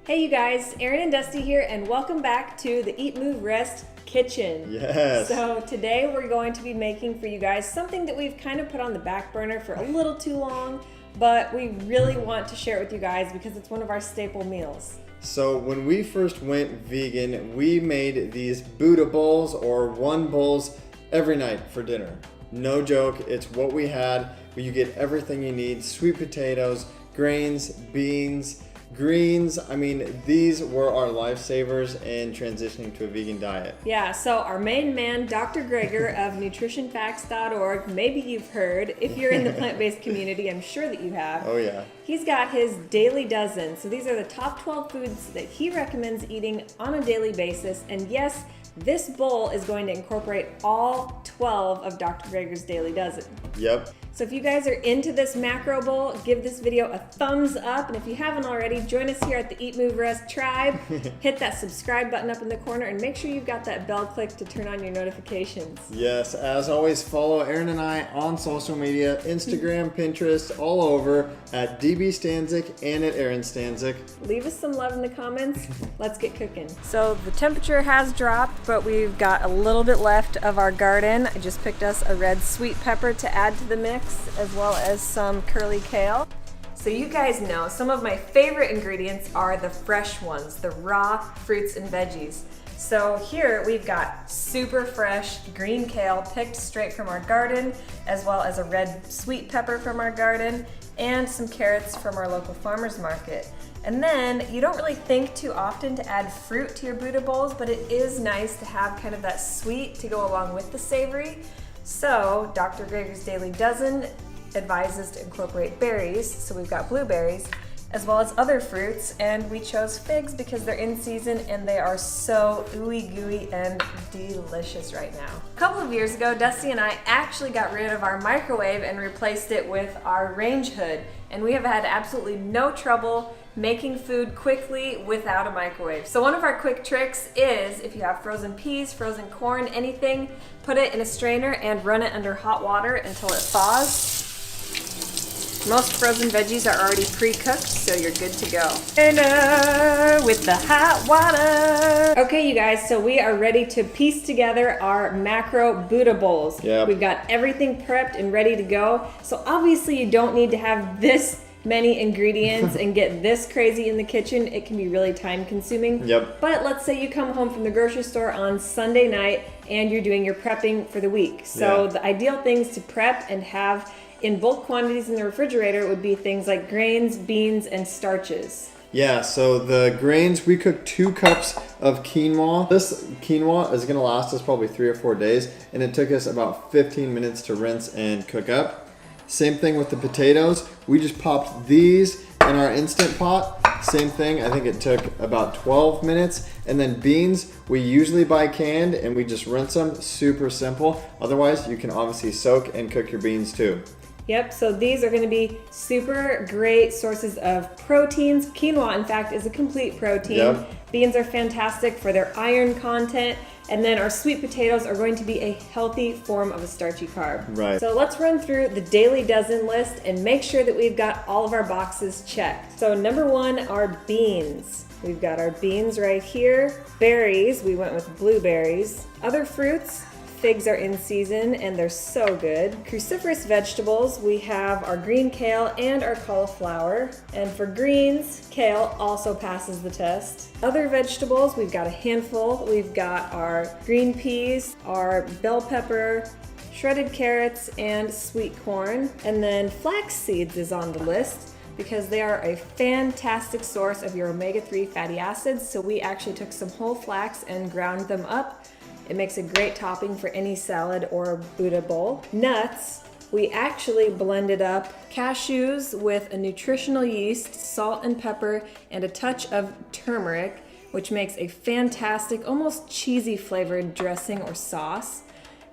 Hey you guys, Erin and Dusty here, and welcome back to the Eat, Move, Rest kitchen. Yes. So today we're going to be making for you guys something that we've kind of put on the back burner for a little too long, but we really want to share it with you guys because it's one of our staple meals. So when we first went vegan, we made these Budda Bowls or one bowls every night for dinner. No joke, it's what we had. You get everything you need: sweet potatoes, grains, beans, greens. I mean, these were our lifesavers in transitioning to a vegan diet. Yeah, so our main man, Dr. Greger of nutritionfacts.org, maybe you've heard. If you're in the plant-based community, I'm sure that you have. Oh yeah. He's got his daily dozen. So these are the top 12 foods that he recommends eating on a daily basis. And yes, this bowl is going to incorporate all 12 of Dr. Greger's daily dozen. Yep. So if you guys are into this macro bowl, give this video a thumbs up. And if you haven't already, join us here at the Eat, Move, Rest tribe. Hit that subscribe button up in the corner and make sure you've got that bell click to turn on your notifications. Yes, as always, follow Erin and I on social media, Instagram, Pinterest, all over at DB Stanzik and at Erin Stanzik. Leave us some love in the comments. Let's get cooking. So the temperature has dropped, but we've got a little bit left of our garden. I just picked us a red sweet pepper to add to the mix, as well as some curly kale. So you guys know some of my favorite ingredients are the fresh ones, the raw fruits and veggies. So here we've got super fresh green kale picked straight from our garden, as well as a red sweet pepper from our garden, and some carrots from our local farmer's market. And then you don't really think too often to add fruit to your Budda bowls, but it is nice to have kind of that sweet to go along with the savory. So Dr. Greger's Daily Dozen advises to incorporate berries, so we've got blueberries, as well as other fruits, and we chose figs because they're in season and they are so ooey gooey and delicious right now. A couple of years ago, Dusty and I actually got rid of our microwave and replaced it with our range hood, and we have had absolutely no trouble making food quickly without a microwave. So one of our quick tricks is, if you have frozen peas, frozen corn, anything, put it in a strainer and run it under hot water until it thaws. Most frozen veggies are already pre-cooked, so you're good to go. And with the hot water. Okay, you guys, so we are ready to piece together our macro Budda bowls. Yep. We've got everything prepped and ready to go. So obviously you don't need to have this many ingredients and get this crazy in the kitchen. It can be really time consuming. Yep. But let's say you come home from the grocery store on Sunday night and you're doing your prepping for the week. So the ideal things to prep and have in bulk quantities in the refrigerator would be things like grains, beans, and starches. Yeah, so the grains, we cooked 2 cups of quinoa. This quinoa is gonna last us probably 3 or 4 days, and it took us about 15 minutes to rinse and cook up. Same thing with the potatoes. We just popped these in our Instant Pot. Same thing, I think it took about 12 minutes. And then beans, we usually buy canned and we just rinse them, super simple. Otherwise, you can obviously soak and cook your beans too. Yep, so these are going to be super great sources of proteins. Quinoa, in fact, is a complete protein. Yep. Beans are fantastic for their iron content. And then our sweet potatoes are going to be a healthy form of a starchy carb. Right. So let's run through the daily dozen list and make sure that we've got all of our boxes checked. So number 1 are beans. We've got our beans right here. Berries, we went with blueberries. Other fruits, figs are in season and they're so good. Cruciferous vegetables, we have our green kale and our cauliflower. And for greens, kale also passes the test. Other vegetables, we've got a handful. We've got our green peas, our bell pepper, shredded carrots, and sweet corn. And then flax seeds is on the list because they are a fantastic source of your omega-3 fatty acids. So we actually took some whole flax and ground them up. It makes a great topping for any salad or Budda bowl. Nuts, we actually blended up cashews with a nutritional yeast, salt and pepper, and a touch of turmeric. which makes a fantastic, almost cheesy flavored dressing or sauce.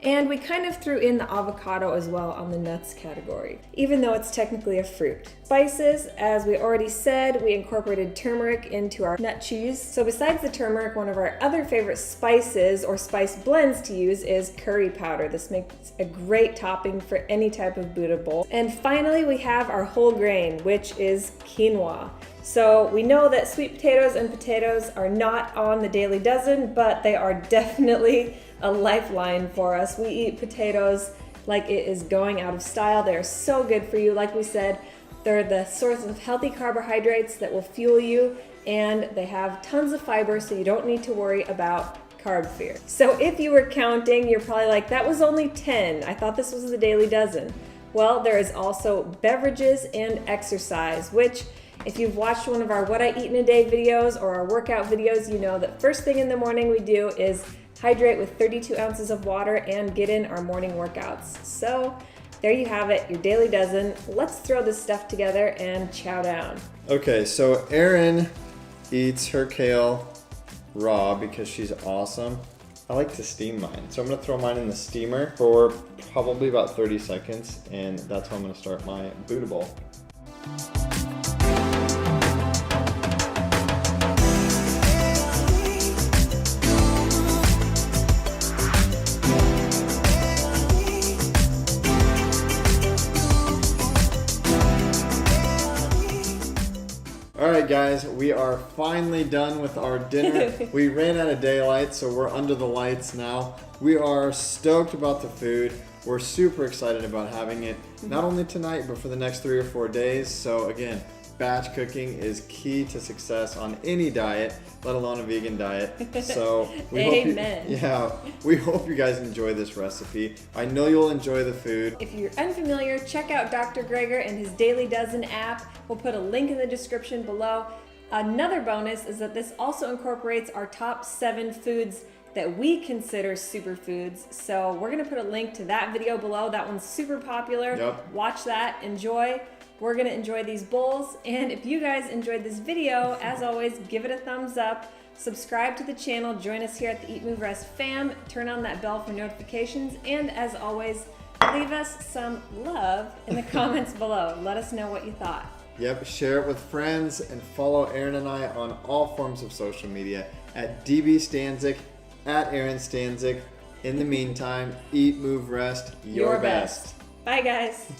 And we kind of threw in the avocado as well on the nuts category, even though it's technically a fruit. Spices, as we already said, we incorporated turmeric into our nut cheese. So besides the turmeric, one of our other favorite spices or spice blends to use is curry powder. This makes a great topping for any type of Budda Bowl. And finally, we have our whole grain, which is quinoa. So we know that sweet potatoes and potatoes are not on the daily dozen, but they are definitely a lifeline for us. We eat potatoes like it is going out of style. They're so good for you. Like we said, they're the source of healthy carbohydrates that will fuel you, and they have tons of fiber, so you don't need to worry about carb fear. So if you were counting, you're probably like, that was only 10. I thought this was the daily dozen. Well, there is also beverages and exercise, which if you've watched one of our What I Eat in a Day videos or our workout videos, you know that first thing in the morning we do is hydrate with 32 ounces of water and get in our morning workouts. So there you have it, your daily dozen. Let's throw this stuff together and chow down. Okay, so Erin eats her kale raw because she's awesome. I like to steam mine. So I'm gonna throw mine in the steamer for probably about 30 seconds, and that's how I'm gonna start my Budda Bowl. Alright guys, we are finally done with our dinner. We ran out of daylight, so we're under the lights now. We are stoked about the food. We're super excited about having it, not only tonight, but for the next 3 or 4 days. So again, batch cooking is key to success on any diet, let alone a vegan diet. So we hope you guys enjoy this recipe. I know you'll enjoy the food. If you're unfamiliar, check out Dr. Gregor and his Daily Dozen app. We'll put a link in the description below. Another bonus is that this also incorporates our top 7 foods that we consider superfoods. So we're gonna put a link to that video below. That one's super popular. Yep. Watch that, enjoy. We're gonna enjoy these bowls. And if you guys enjoyed this video, as always, give it a thumbs up. Subscribe to the channel, join us here at the Eat, Move, Rest fam, turn on that bell for notifications, and as always, leave us some love in the comments below. Let us know what you thought. Yep, share it with friends and follow Erin and I on all forms of social media at DB Stanzik, at Erin Stanzik. In the meantime, eat, move, rest, your best. Bye guys.